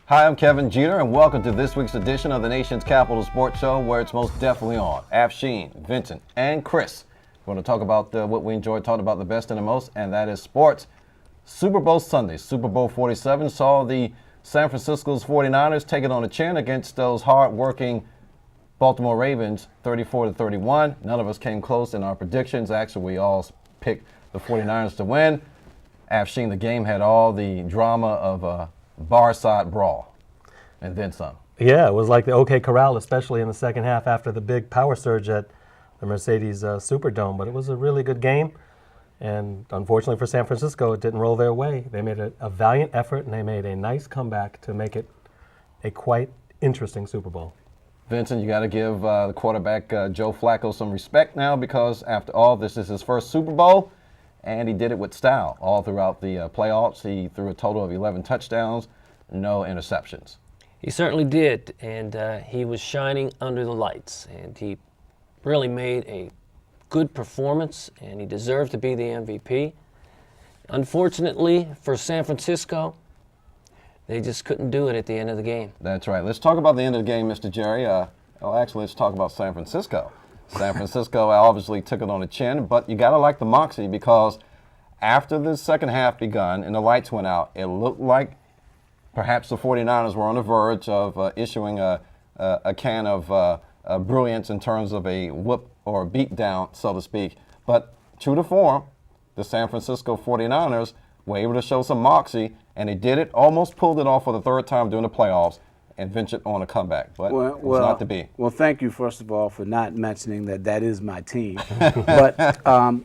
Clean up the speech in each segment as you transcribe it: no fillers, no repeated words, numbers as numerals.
Hi, I'm Kevin Jeter, and welcome to this week's edition of the nation's Capital Sports Show, where it's most definitely on. Afshin, Vincent, and Chris. We're going to talk about what we enjoy talking about the best and the most, and that is sports. Super Bowl Sunday, Super Bowl 47, saw the San Francisco's 49ers take it on the chin against those hard-working Baltimore Ravens, 34-31. None of us came close in our predictions. Actually, we all picked the 49ers to win. Afshin, the game had all the drama of a bar-side brawl, and then some. Yeah, it was like the OK Corral, especially in the second half after the big power surge at the Mercedes Superdome. But it was a really good game, and unfortunately for San Francisco, it didn't roll their way. They made a valiant effort, and they made a nice comeback to make it a quite interesting Super Bowl. Vincent, you got to give the quarterback Joe Flacco some respect now, because after all, this is his first Super Bowl. And he did it with style all throughout the playoffs. He threw a total of 11 touchdowns, no interceptions. He certainly did, and he was shining under the lights. And he really made a good performance, and he deserved to be the MVP. Unfortunately for San Francisco, they just couldn't do it at the end of the game. That's right. Let's talk about the end of the game, Mr. Jerry. Actually, let's talk about San Francisco. San Francisco obviously took it on the chin, but you got to like the moxie, because after the second half begun and the lights went out, it looked like perhaps the 49ers were on the verge of issuing a can of brilliance in terms of a whoop or a beat down, so to speak. But true to form, the San Francisco 49ers were able to show some moxie, and they did it, almost pulled it off for the third time during the playoffs, and ventured on a comeback, but it was not to be. Well, thank you, first of all, for not mentioning that is my team. But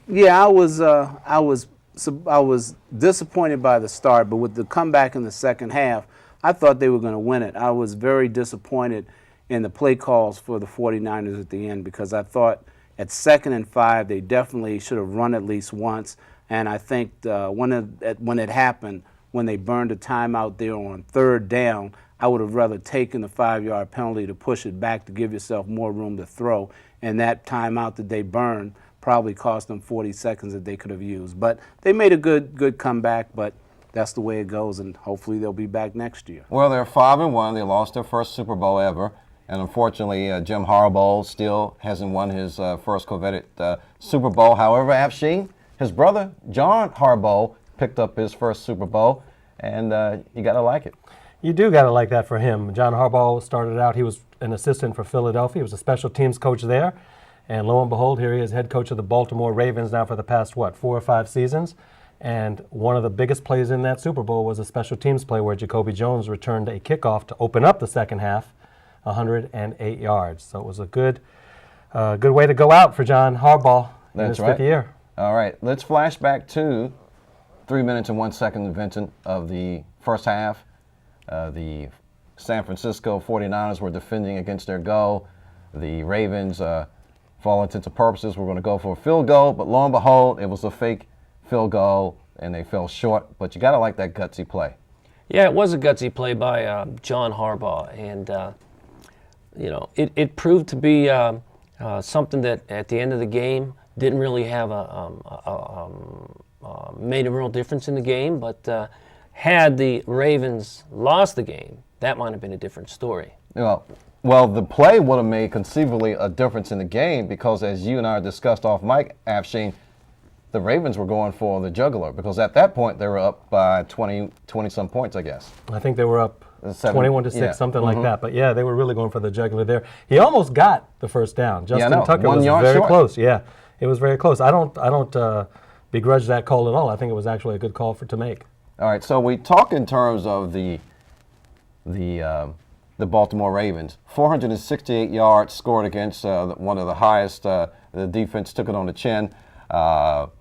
yeah, I was disappointed by the start, but with the comeback in the second half, I thought they were going to win it. I was very disappointed in the play calls for the 49ers at the end, because I thought at 2nd and 5 they definitely should have run at least once. And I think when it happened, when they burned a timeout there on 3rd down, I would have rather taken the 5-yard penalty to push it back to give yourself more room to throw. And that timeout that they burned probably cost them 40 seconds that they could have used. But they made a good comeback, but that's the way it goes, and hopefully they'll be back next year. Well, they're 5-1. They lost their first Super Bowl ever. And unfortunately, Jim Harbaugh still hasn't won his first coveted Super Bowl. However, Afshin, his brother, John Harbaugh, picked up his first Super Bowl, and you got to like it. You do got to like that for him. John Harbaugh started out, he was an assistant for Philadelphia. He was a special teams coach there. And lo and behold, here he is, head coach of the Baltimore Ravens now for the past, 4 or 5 seasons. And one of the biggest plays in that Super Bowl was a special teams play where Jacoby Jones returned a kickoff to open up the second half, 108 yards. So it was a good way to go out for John Harbaugh in his 5th year. All right, let's flash back to 3 minutes and 1 second, Vincent, of the first half. The San Francisco 49ers were defending against their goal. The Ravens, for all intents and purposes, were going to go for a field goal, but lo and behold, it was a fake field goal, and they fell short. But you got to like that gutsy play. Yeah, it was a gutsy play by John Harbaugh, and it proved to be something that at the end of the game didn't really have made a real difference in the game, but had the Ravens lost the game, that might have been a different story. Well, the play would have made conceivably a difference in the game, because as you and I discussed off mic, Afshin, the Ravens were going for the jugular, because at that point they were up by 20-some points, I guess. I think they were up 21-6, something like that. But yeah, they were really going for the jugular there. He almost got the first down. Justin Tucker was very close. Yeah, it was very close. I don't begrudge that call at all. I think it was actually a good call to make. All right, so we talk in terms of the Baltimore Ravens. 468 yards scored against one of the highest. The defense took it on the chin.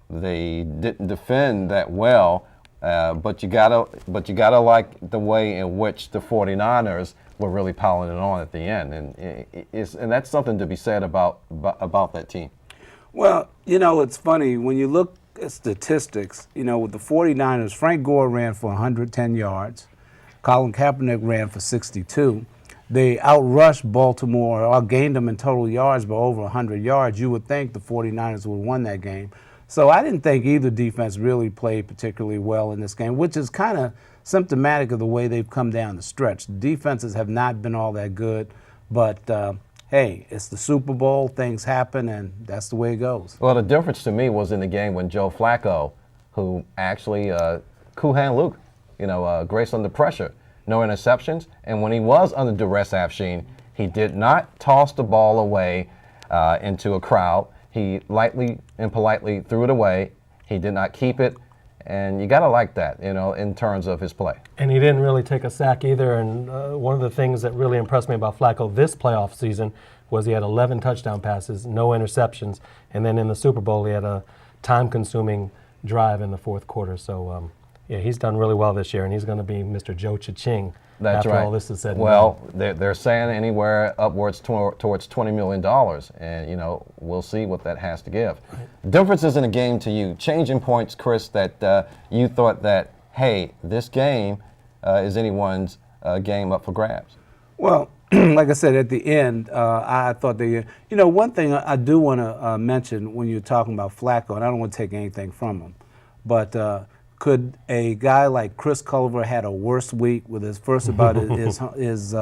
They didn't defend that well, but you gotta like the way in which the 49ers were really piling it on at the end, and that's something to be said about that team. Well, it's funny when you look at statistics. With the 49ers, Frank Gore ran for 110 yards. Colin Kaepernick ran for 62. They outrushed Baltimore, or gained them in total yards by over 100 yards. You would think the 49ers would have won that game. So I didn't think either defense really played particularly well in this game, which is kind of symptomatic of the way they've come down the stretch. The defenses have not been all that good, but hey, it's the Super Bowl, things happen, and that's the way it goes. Well, the difference to me was in the game when Joe Flacco, who actually cool hand Luke, grace under pressure, no interceptions, and when he was under duress, Afshin, he did not toss the ball away into a crowd. He lightly and politely threw it away. He did not keep it, and you got to like that, in terms of his play. And he didn't really take a sack either, and one of the things that really impressed me about Flacco this playoff season was he had 11 touchdown passes, no interceptions, and then in the Super Bowl he had a time-consuming drive in the fourth quarter. So, yeah, he's done really well this year, and he's going to be Mr. Joe Cha-Ching. That's after right. all this is said and well, they're saying anywhere upwards towards $20 million, and we'll see what that has to give. Right. Differences in a game to you, changing points, Chris, that you thought that, hey, this game is anyone's game up for grabs. Well, like I said, at the end, I thought one thing I do want to mention when you're talking about Flacco, and I don't want to take anything from him, but could a guy like Chris Culver had a worse week with his first about his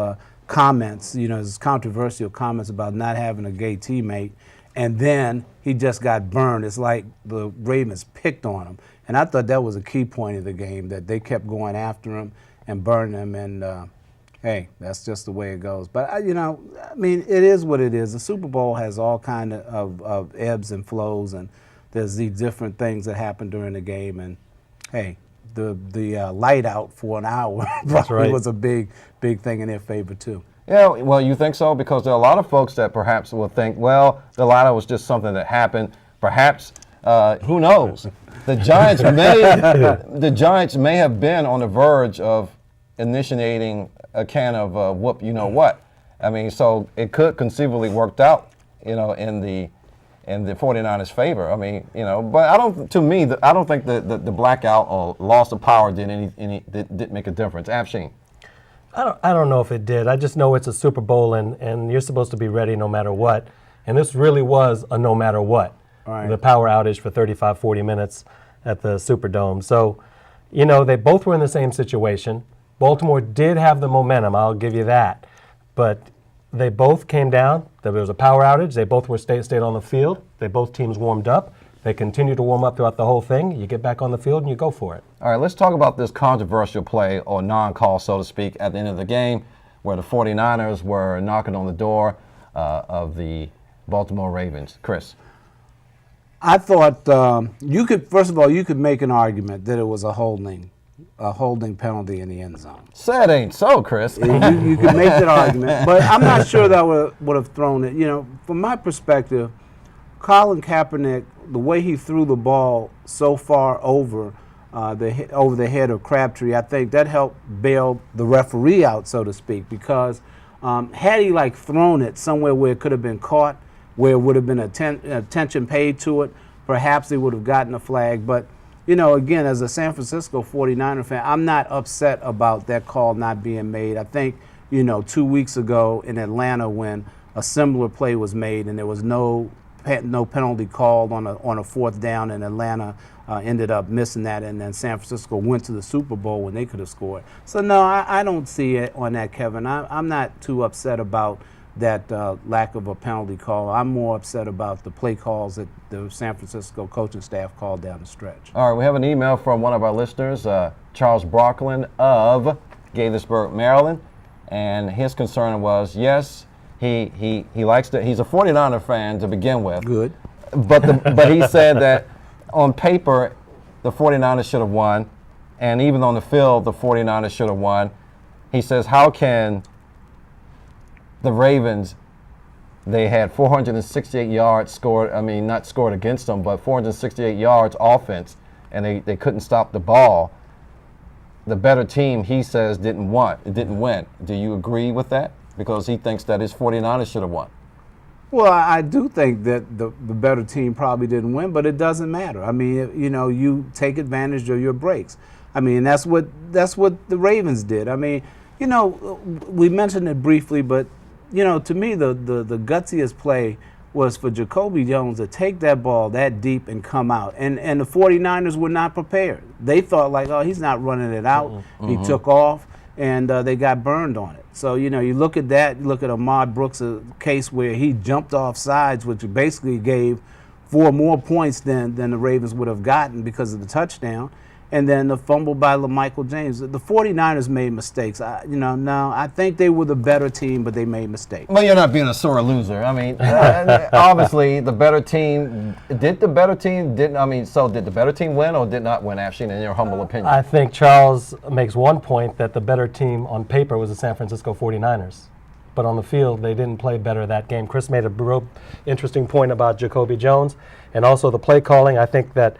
comments, his controversial comments about not having a gay teammate, and then he just got burned. It's like the Ravens picked on him. And I thought that was a key point of the game, that they kept going after him and burning him, and hey, that's just the way it goes. But, it is what it is. The Super Bowl has all kind of ebbs and flows, and there's these different things that happen during the game, and hey, the light out for an hour probably was a big thing in their favor too. Yeah, well, you think so? Because there are a lot of folks that perhaps will think, well, the light out was just something that happened. Perhaps, who knows? The Giants may have been on the verge of initiating a can of whoop you know what. So it could conceivably worked out, in the 49ers' favor. But I don't think the blackout or loss of power did make a difference. Afshin. I don't know if it did. I just know it's a Super Bowl, and you're supposed to be ready no matter what. And this really was a no matter what. Right. The power outage for 35, 40 minutes at the Superdome. So, they both were in the same situation. Baltimore did have the momentum, I'll give you that. But they both came down. There was a power outage. They both were stayed on the field. Both teams warmed up. They continued to warm up throughout the whole thing. You get back on the field and you go for it. All right, let's talk about this controversial play, or non-call, so to speak, at the end of the game, where the 49ers were knocking on the door of the Baltimore Ravens. Chris. I thought you could make an argument that it was a holding penalty in the end zone. Say it ain't so, Chris. You could make that argument, but I'm not sure that would have thrown it. From my perspective, Colin Kaepernick, the way he threw the ball so far over the head of Crabtree, I think that helped bail the referee out, so to speak, because had he thrown it somewhere where it could have been caught, where it would have been attention paid to it, perhaps they would have gotten a flag. But again, as a San Francisco 49er fan, I'm not upset about that call not being made. I think, 2 weeks ago in Atlanta when a similar play was made and there was no penalty called on a fourth down, and Atlanta ended up missing that, and then San Francisco went to the Super Bowl when they could have scored. So, no, I don't see it on that, Kevin. I'm not too upset about that lack of a penalty call. I'm more upset about the play calls that the San Francisco coaching staff called down the stretch. All right, we have an email from one of our listeners, Charles Brocklin of Gaithersburg, Maryland, and his concern was, yes, he likes to. He's a 49er fan to begin with. Good. But he said that on paper, the 49ers should have won, and even on the field, the 49ers should have won. He says, how can the Ravens, they had 468 yards scored, not scored against them, but 468 yards offense, and they couldn't stop the ball. The better team, he says, didn't win. Do you agree with that? Because he thinks that his 49ers should have won. Well, I do think that the better team probably didn't win, but it doesn't matter. You take advantage of your breaks. That's what the Ravens did. We mentioned it briefly, but to me, the gutsiest play was for Jacoby Jones to take that ball that deep and come out. And the 49ers were not prepared. They thought like, oh, he's not running it out. He took off, and they got burned on it. So, you know, you look at that, you look at Ahmad Brooks' case where he jumped off sides, which basically gave 4 more points than the Ravens would have gotten because of the touchdown. And then the fumble by LaMichael James. The 49ers made mistakes. I think they were the better team, but they made mistakes. Well, you're not being a sore loser. I mean, obviously, the better team, did the better team win or did not win, actually, in your humble opinion? I think Charles makes one point that the better team on paper was the San Francisco 49ers. But on the field, they didn't play better that game. Chris made a real interesting point about Jacoby Jones and also the play calling. I think that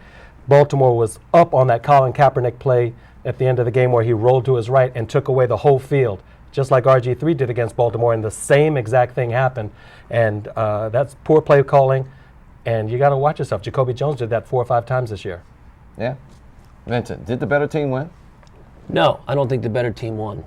Baltimore was up on that Colin Kaepernick play at the end of the game where he rolled to his right and took away the whole field, just like RG3 did against Baltimore, and the same exact thing happened. And that's poor play calling, and you got to watch yourself. Jacoby Jones did that 4 or 5 times this year. Yeah. Vincent, did the better team win? No, I don't think the better team won.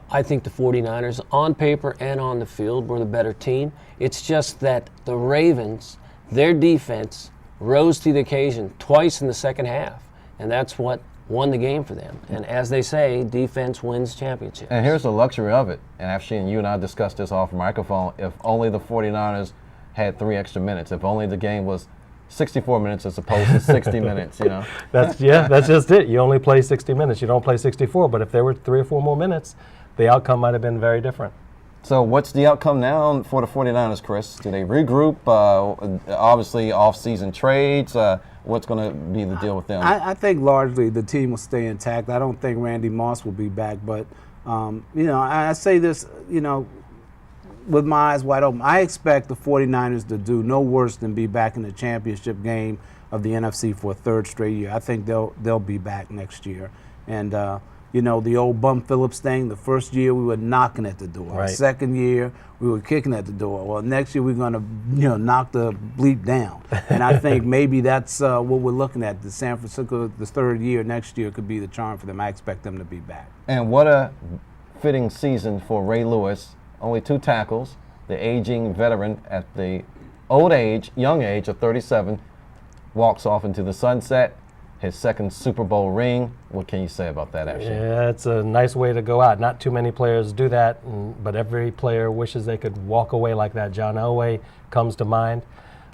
I think the 49ers, on paper and on the field, were the better team. It's just that the Ravens, their defense, rose to the occasion twice in the second half, and that's what won the game for them. And as they say, defense wins championships. And here's the luxury of it, and actually, you and I discussed this off microphone, if only the 49ers had 3 extra minutes, if only the game was 64 minutes as opposed to 60 minutes, you know. That's just it. You only play 60 minutes. You don't play 64, but if there were 3 or 4 more minutes, the outcome might have been very different. So what's the outcome now for the 49ers, Chris? Do they regroup? Obviously, off-season trades. What's going to be the deal with them? I think largely the team will stay intact. I don't think Randy Moss will be back. But, I say this, with my eyes wide open. I expect the 49ers to do no worse than be back in the championship game of the NFC for a 3rd straight year. I think they'll be back next year. And, the old Bum Phillips thing, the first year we were knocking at the door. Right. The second year we were kicking at the door. Well, next year we're going to, knock the bleep down. And I think maybe that's what we're looking at. The San Francisco, the 3rd year, next year could be the charm for them. I expect them to be back. And what a fitting season for Ray Lewis. Only 2 tackles. The aging veteran at the young age of 37, walks off into the sunset. His 2nd Super Bowl ring. What can you say about that, actually? Yeah, it's a nice way to go out. Not too many players do that, but every player wishes they could walk away like that. John Elway comes to mind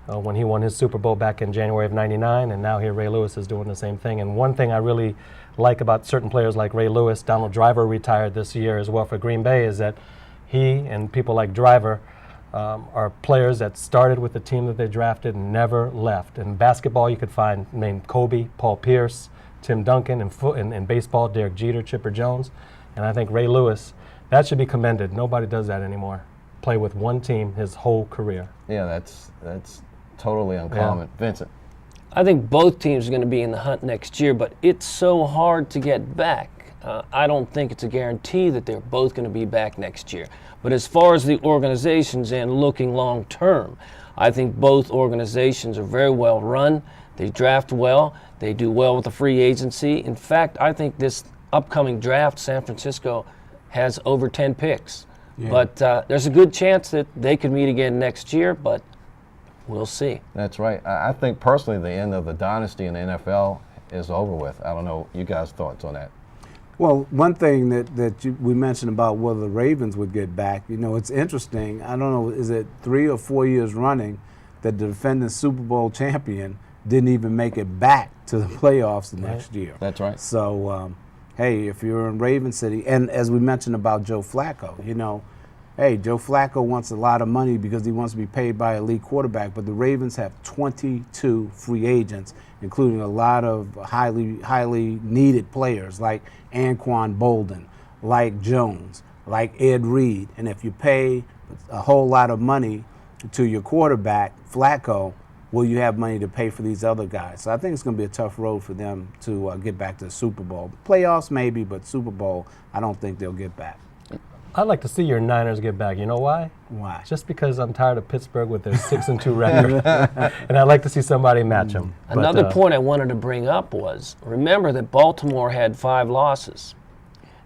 when he won his Super Bowl back in January of '99, and now here Ray Lewis is doing the same thing. And one thing I really like about certain players like Ray Lewis, Donald Driver retired this year as well for Green Bay, is that he and people like Driver are players that started with the team that they drafted and never left. In basketball, you could find named Kobe, Paul Pierce, Tim Duncan, and in baseball, Derek Jeter, Chipper Jones. And I think Ray Lewis, that should be commended. Nobody does that anymore. Play with one team his whole career. Yeah, that's totally uncommon. Yeah. Vincent? I think both teams are going to be in the hunt next year, but it's so hard to get back. I don't think it's a guarantee that they're both going to be back next year. But as far as the organizations and looking long term, I think both organizations are very well run. They draft well. They do well with the free agency. In fact, I think this upcoming draft, San Francisco has over 10 picks. Yeah. But there's a good chance that they could meet again next year, but we'll see. That's right. I think personally the end of the dynasty in the NFL is over with. I don't know you guys' thoughts on that. Well, one thing that we mentioned about whether the Ravens would get back, it's interesting. I don't know, is it 3 or 4 years running that the defending Super Bowl champion didn't even make it back to the playoffs the next year? That's right. So, hey, if you're in Raven City, and as we mentioned about Joe Flacco, hey, Joe Flacco wants a lot of money because he wants to be paid by an elite quarterback, but the Ravens have 22 free agents, including a lot of highly needed players like Anquan Bolden, like Jones, like Ed Reed. And if you pay a whole lot of money to your quarterback, Flacco, will you have money to pay for these other guys? So I think it's going to be a tough road for them to get back to the Super Bowl. Playoffs maybe, but Super Bowl, I don't think they'll get back. I'd like to see your Niners get back. You know why? Why? Just because I'm tired of Pittsburgh with their 6-2 record, and I'd like to see somebody match them. Another point I wanted to bring up was, remember that Baltimore had 5 losses.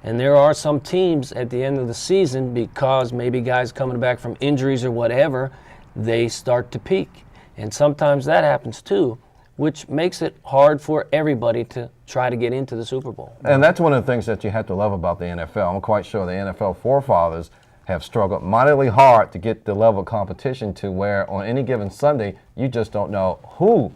And there are some teams at the end of the season, because maybe guys coming back from injuries or whatever, they start to peak. And sometimes that happens too, which makes it hard for everybody to try to get into the Super Bowl. And that's one of the things that you have to love about the NFL. I'm quite sure the NFL forefathers have struggled mightily hard to get the level of competition to where on any given Sunday, you just don't know who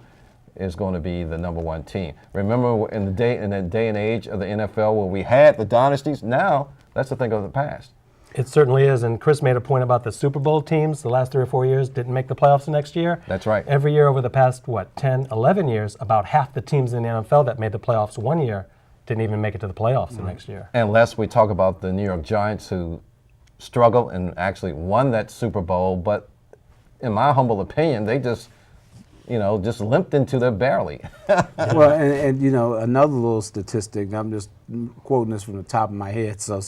is going to be the number one team. Remember in the day and age of the NFL where we had the dynasties, now that's a thing of the past. It certainly is, and Chris made a point about the Super Bowl teams the last 3 or 4 years didn't make the playoffs the next year. That's right. Every year over the past, 10, 11 years, about half the teams in the NFL that made the playoffs one year didn't even make it to the playoffs the next year. Unless we talk about the New York Giants who struggled and actually won that Super Bowl, but in my humble opinion, they just limped into there barely. Well, and another little statistic, I'm just quoting this from the top of my head, so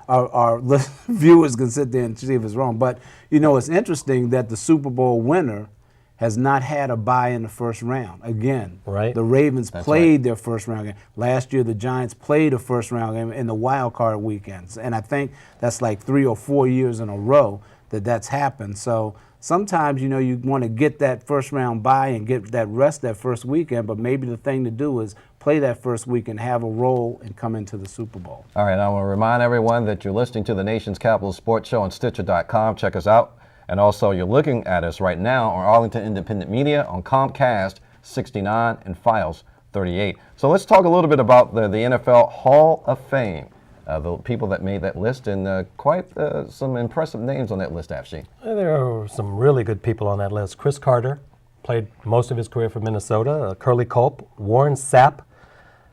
our viewers can sit there and see if it's wrong. But, it's interesting that the Super Bowl winner has not had a bye in the first round. Again, right. The Ravens played their first round game. Last year, the Giants played a first round game in the wild card weekends. And I think that's like 3 or 4 years in a row that's happened. So sometimes, you want to get that first round bye and get that rest that first weekend, but maybe the thing to do is play that first weekend, have a role, and come into the Super Bowl. All right, I want to remind everyone that you're listening to the Nation's Capital Sports Show on Stitcher.com. Check us out. And also, you're looking at us right now on Arlington Independent Media on Comcast 69 and Files 38. So let's talk a little bit about the NFL Hall of Fame. The people that made that list, and quite some impressive names on that list, Afshin. There are some really good people on that list. Chris Carter played most of his career for Minnesota. Curly Culp, Warren Sapp,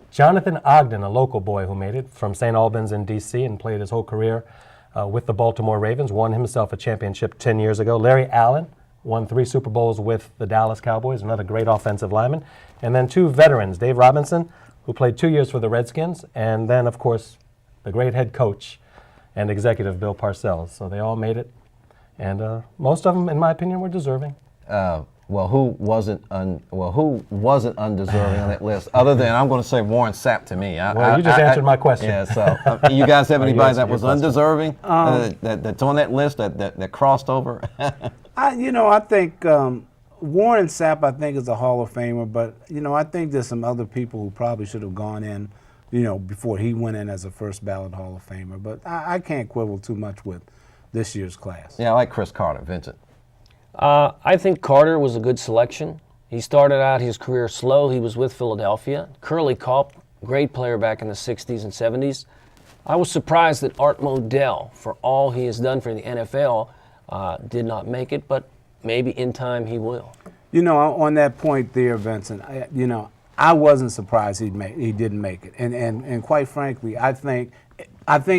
Jonathan Ogden, a local boy who made it from St. Albans in D.C. and played his whole career with the Baltimore Ravens, won himself a championship 10 years ago. Larry Allen won 3 Super Bowls with the Dallas Cowboys, another great offensive lineman. And then 2 veterans, Dave Robinson, who played 2 years for the Redskins, and then, of course, the great head coach and executive Bill Parcells. So they all made it. And most of them, in my opinion, were deserving. Who wasn't undeserving on that list? Other than, I'm going to say Warren Sapp to me. You just answered my question. Yeah, so you guys have anybody that was undeserving that's on that list that crossed over? I think Warren Sapp, I think, is a Hall of Famer, but, I think there's some other people who probably should have gone in, before he went in as a first ballot Hall of Famer. But I can't quibble too much with this year's class. Yeah, I like Chris Carter. Vincent? I think Carter was a good selection. He started out his career slow. He was with Philadelphia. Curly Culp, great player back in the 60s and 70s. I was surprised that Art Modell, for all he has done for the NFL, did not make it, but maybe in time he will. On that point there, Vincent, I wasn't surprised he didn't make it. And quite frankly, I think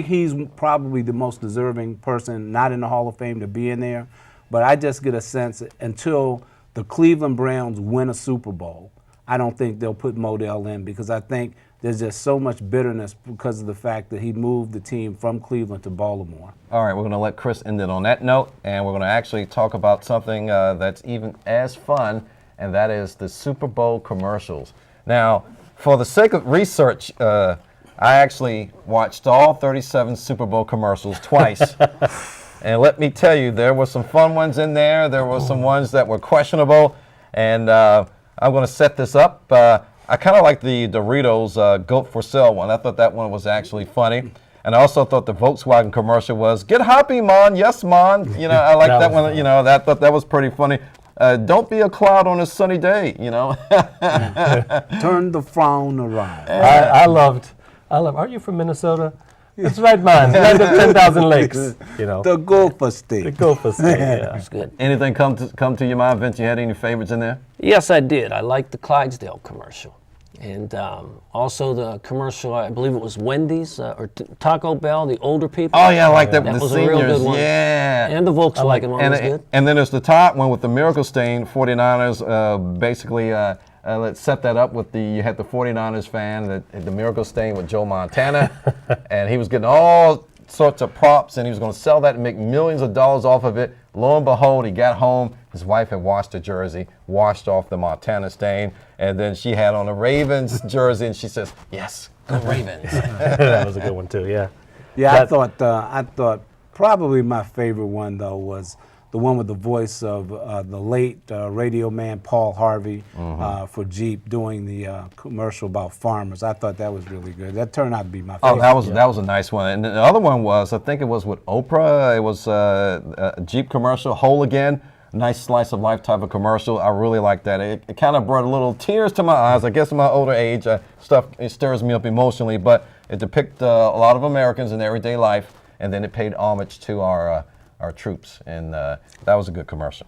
he's probably the most deserving person not in the Hall of Fame to be in there. But I just get a sense that until the Cleveland Browns win a Super Bowl, I don't think they'll put Modell in, because I think there's just so much bitterness because of the fact that he moved the team from Cleveland to Baltimore. All right, we're going to let Chris end it on that note, and we're going to actually talk about something that's even as fun, and that is the Super Bowl commercials. Now, for the sake of research, I actually watched all 37 Super Bowl commercials twice. And let me tell you, there were some fun ones in there. There were some ones that were questionable. And I'm going to set this up. I kind of like the Doritos Goat for Sale one. I thought that one was actually funny. And I also thought the Volkswagen commercial was, "Get happy, man. Yes, man." I like that one. I thought that was pretty funny. Don't be a cloud on a sunny day, Turn the frown around. I love, aren't you from Minnesota? That's right, man. Land of 10,000 lakes. The Gopher State. The Gopher State, yeah. That's good. Anything come to your mind, Vince? You had any favorites in there? Yes, I did. I liked the Clydesdale commercial. And also the commercial, I believe it was Wendy's or Taco Bell, the older people. Oh, yeah, I like that with That the was seniors. a real good one. Yeah. And the Volkswagen one was good. And then there's the top one with the Miracle Stain 49ers. Basically, let's set that up with you had the 49ers fan, the Miracle Stain with Joe Montana. And he was getting all sorts of props, and he was going to sell that and make millions of dollars off of it. Lo and behold, he got home. His wife had washed the jersey, washed off the Montana stain, and then she had on a Ravens jersey, and she says, "Yes, go Ravens." That was a good one too. Yeah. Yeah, I thought probably my favorite one though was the one with the voice of the late radio man Paul Harvey for Jeep doing the commercial about farmers. I thought that was really good. That turned out to be my favorite. Oh, that was a nice one. And the other one was, I think it was with Oprah. It was a Jeep commercial, Whole Again. Nice slice of life type of commercial. I really like that. It kind of brought a little tears to my eyes. I guess in my older age, it stirs me up emotionally, but it depicts a lot of Americans in everyday life, and then it paid homage to our troops, and that was a good commercial.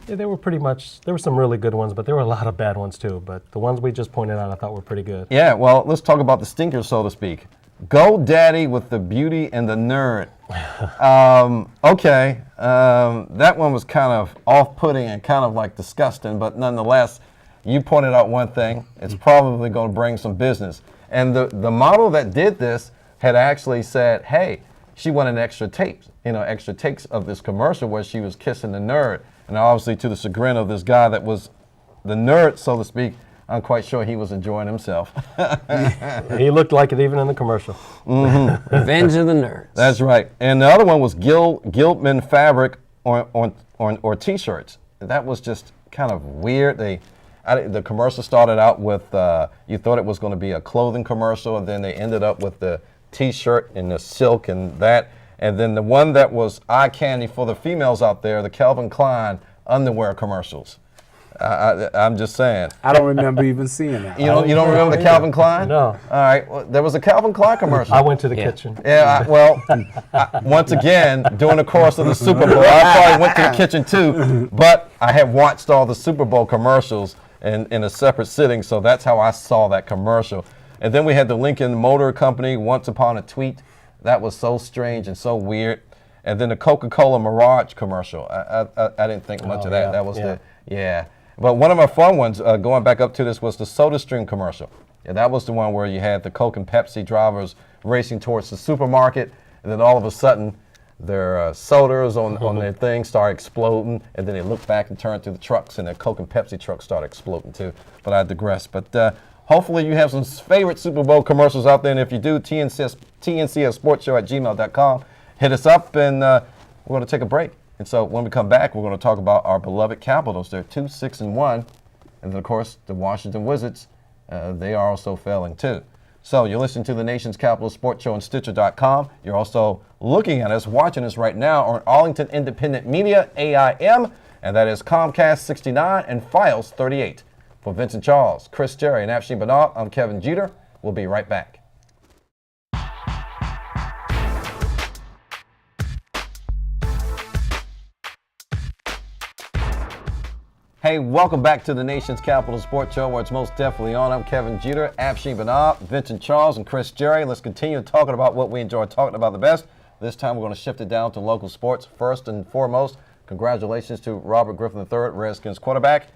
Yeah, they were pretty much, there were some really good ones, but there were a lot of bad ones too. But the ones we just pointed out I thought were pretty good. Yeah, well, let's talk about the stinkers, so to speak. Go Daddy with the Beauty and the Nerd. Okay, that one was kind of off-putting and kind of like disgusting, but nonetheless, you pointed out one thing. It's probably going to bring some business. And the model that did this had actually said, hey, she wanted extra tapes of this commercial where she was kissing the nerd. And obviously to the chagrin of this guy that was the nerd, so to speak, I'm quite sure he was enjoying himself. He looked like it even in the commercial. Revenge of the Nerds. That's right. And the other one was Giltman fabric or T-shirts. That was just kind of weird. The commercial started out with, you thought it was going to be a clothing commercial, and then they ended up with the T-shirt and the silk and that. And then the one that was eye candy for the females out there, the Calvin Klein underwear commercials. I'm just saying. I don't remember even seeing that. You don't remember the Calvin Klein? No. All right. Well, there was a Calvin Klein commercial. I went to the kitchen. Yeah. Once again, during the course of the Super Bowl, I probably went to the kitchen too, but I had watched all the Super Bowl commercials in a separate sitting, so that's how I saw that commercial. And then we had the Lincoln Motor Company, Once Upon a Tweet. That was so strange and so weird. And then the Coca-Cola Mirage commercial. I didn't think much of that. Yeah. That was But one of my fun ones, going back up to this, was the SodaStream commercial. Yeah, that was the one where you had the Coke and Pepsi drivers racing towards the supermarket, and then all of a sudden, their sodas on their thing start exploding, and then they look back and turn to the trucks, and their Coke and Pepsi trucks start exploding too. But I digress. But hopefully you have some favorite Super Bowl commercials out there, and if you do, tncsportshow@gmail.com. Hit us up, and we're going to take a break. And so when we come back, we're going to talk about our beloved Capitals. They're 2-6-1. And then, of course, the Washington Wizards, they are also failing too. So you're listening to the Nation's Capital Sports Show on Stitcher.com. You're also looking at us, watching us right now on Arlington Independent Media, AIM, and that is Comcast 69 and Files 38. For Vincent Charles, Chris Jerry, and Afshin Bernard, I'm Kevin Jeter. We'll be right back. Hey, welcome back to the Nation's Capital Sports Show, where it's most definitely on. I'm Kevin Jeter, Afshin Bernard, Vincent Charles, and Chris Jerry. Let's continue talking about what we enjoy talking about the best. This time we're going to shift it down to local sports. First and foremost, congratulations to Robert Griffin III, Redskins quarterback,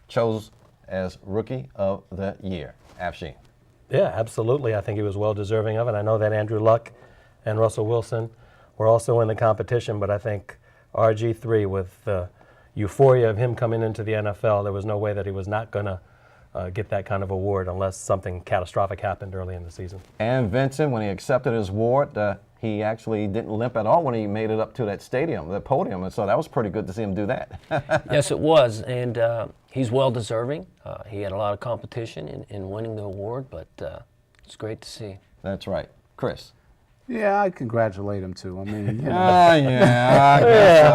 chose as Rookie of the Year. Afshin. Yeah, absolutely. I think he was well deserving of it. I know that Andrew Luck and Russell Wilson were also in the competition, but I think RG3 with the euphoria of him coming into the NFL, there was no way that he was not going to get that kind of award unless something catastrophic happened early in the season. And Vincent, when he accepted his award, he actually didn't limp at all when he made it up to that stadium, that podium, and so that was pretty good to see him do that. Yes, it was, and he's well deserving. He had a lot of competition in winning the award, but it's great to see. That's right. Chris. Yeah, I congratulate him too. I mean, I guess so.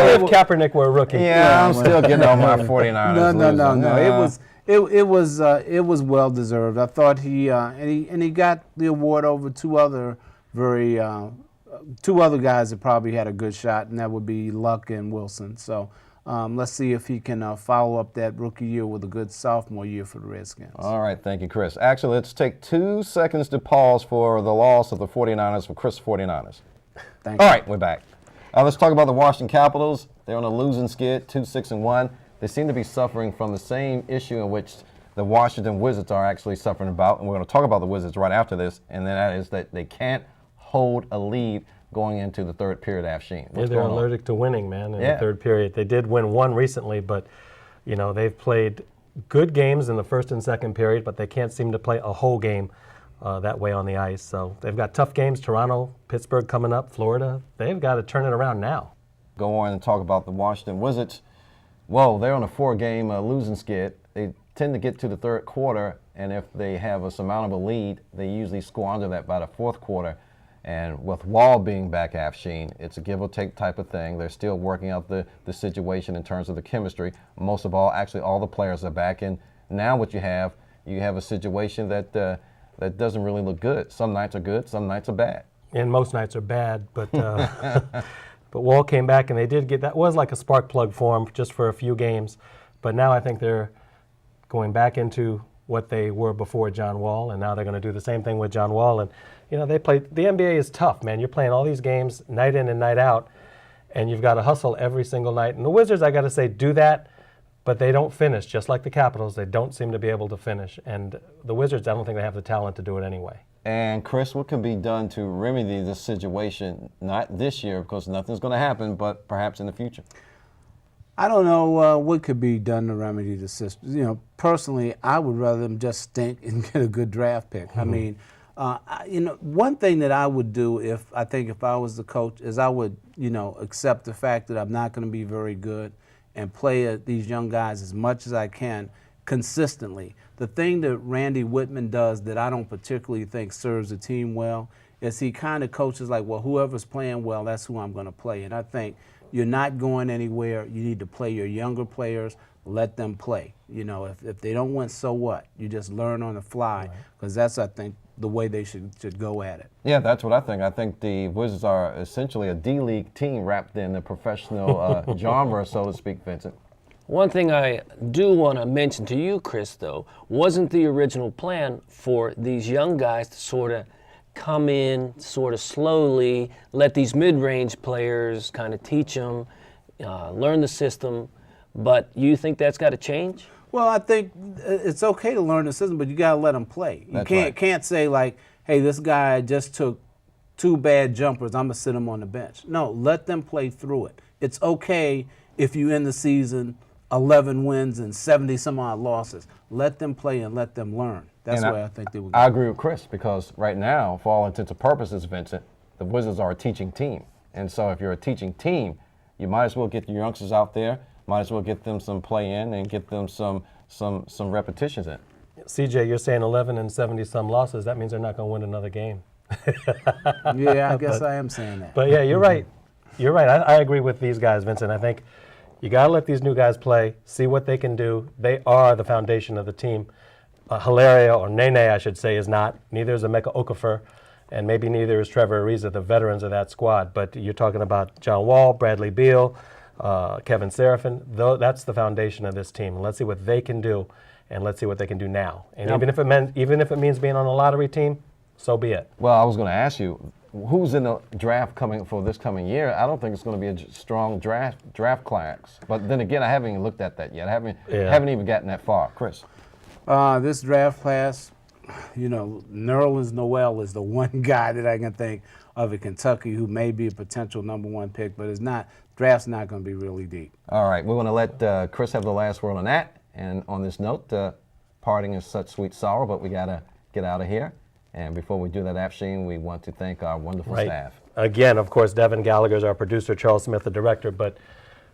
Only if Kaepernick were a rookie. Yeah, I'm still getting on my 49ers. No. It was well deserved. I thought he got the award over two other guys that probably had a good shot, and that would be Luck and Wilson. So let's see if he can follow up that rookie year with a good sophomore year for the Redskins. All right, thank you, Chris. Actually, let's take 2 seconds to pause for the loss of the 49ers for Chris 49ers. Thank you. All right, we're back. Let's talk about the Washington Capitals. They're on a losing skid, 2-6-1. They seem to be suffering from the same issue in which the Washington Wizards are actually suffering about, and we're going to talk about the Wizards right after this, and then that is that they can't hold a lead going into the third period. Afshin. Yeah, they're allergic to winning, man, in the third period. They did win one recently, but they've played good games in the first and second period, but they can't seem to play a whole game that way on the ice. So they've got tough games, Toronto, Pittsburgh coming up, Florida. They've got to turn it around now. go on and talk about the Washington Wizards. Well, they're on a 4-game losing skid. They tend to get to the third quarter, and if they have a surmountable lead, they usually squander that by the fourth quarter. And with Wall being back, Afshin, it's a give or take type of thing. They're still working out the situation in terms of the chemistry. Most of all, actually, all the players are back. And now what you have a situation that that doesn't really look good. Some nights are good, some nights are bad. And most nights are bad, but but Wall came back, and they did get, that was like a spark plug for them just for a few games. But now I think they're going back into what they were before John Wall, and now they're going to do the same thing with John Wall. And you know, the NBA is tough, man. You're playing all these games night in and night out, and you've got to hustle every single night. And the Wizards, I got to say, do that, but they don't finish. Just like the Capitals, they don't seem to be able to finish. And the Wizards, I don't think they have the talent to do it anyway. And Chris, what can be done to remedy this situation? Not this year, because nothing's going to happen, but perhaps in the future. I don't know what could be done to remedy the system. You know, personally, I would rather them just stink and get a good draft pick. Mm-hmm. I mean, you know, one thing that I would do if I was the coach is I would, you know, accept the fact that I'm not going to be very good and play these young guys as much as I can consistently. The thing that Randy Whitman does that I don't particularly think serves the team well is he kind of coaches like, well, whoever's playing well, that's who I'm going to play. And I think you're not going anywhere. You need to play your younger players, let them play. You know, if they don't win, so what? You just learn on the fly, because that's, I think, the way they should go at it. Yeah, that's what I think. I think the Wizards are essentially a D-League team wrapped in the professional genre, so to speak, Vincent. One thing I do want to mention to you, Chris, though, wasn't the original plan for these young guys to sort of come in sort of slowly, let these mid-range players kind of teach them, learn the system, but you think that's got to change? Well, I think it's okay to learn the system, but you got to let them play. You can't say like, hey, this guy just took 2 bad jumpers, I'm going to sit him on the bench. No, let them play through it. It's okay if you end the season 11 wins and 70-some-odd losses. Let them play and let them learn. That's the way I think they would go. I agree with Chris, because right now, for all intents and purposes, Vincent, the Wizards are a teaching team. And so if you're a teaching team, you might as well get your youngsters out there, might as well get them some play in and get them some repetitions in. CJ, you're saying 11 and 70-some losses. That means they're not going to win another game. Yeah, I guess I am saying that. But yeah, you're right. You're right. I agree with these guys, Vincent. I think you got to let these new guys play, see what they can do. They are the foundation of the team. Hilaria, or Nene, I should say, is not. Neither is Emeka Okafor, and maybe neither is Trevor Ariza, the veterans of that squad. But you're talking about John Wall, Bradley Beal, Kevin Seraphin. That's the foundation of this team. Let's see what they can do, and let's see what they can do now. And even if it means being on a lottery team, so be it. Well, I was going to ask you, who's in the draft coming for this coming year? I don't think it's going to be a strong draft class. But then again, I haven't even looked at that yet. I haven't even gotten that far. Chris? This draft class, you know, Nerlens Noel is the one guy that I can think of at Kentucky who may be a potential #1 pick, but draft's not going to be really deep. All right, we're going to let Chris have the last word on that. And on this note, parting is such sweet sorrow, but we got to get out of here. And before we do that, Afshin, we want to thank our wonderful staff. Again, of course, Devin Gallagher is our producer, Charles Smith, the director, but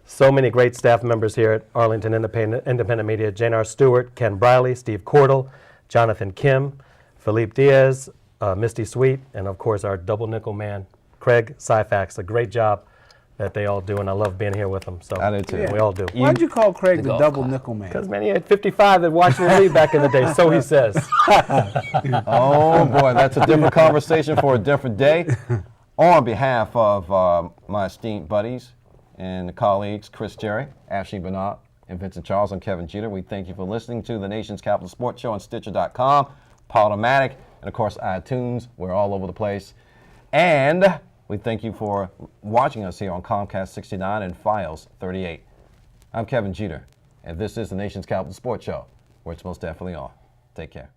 so many great staff members here at Arlington Independent Media. Janar Stewart, Ken Briley, Steve Cordell, Jonathan Kim, Philippe Diaz, Misty Sweet, and of course our double nickel man, Craig Syfax. A great job that they all do, and I love being here with them. So I do too. Yeah. We all do. Why'd you call Craig the double nickel man? Because, man, he had 55 at Washington League back in the day, so he says. Oh, boy, that's a different conversation for a different day. On behalf of my esteemed buddies and colleagues, Chris Jerry, Afshin Bernard, and Vincent Charles, and Kevin Jeter, we thank you for listening to the Nation's Capital Sports Show on Stitcher.com, Podomatic, and, of course, iTunes. We're all over the place. And we thank you for watching us here on Comcast 69 and Files 38. I'm Kevin Jeter, and this is the Nation's Capital Sports Show, where it's most definitely on. Take care.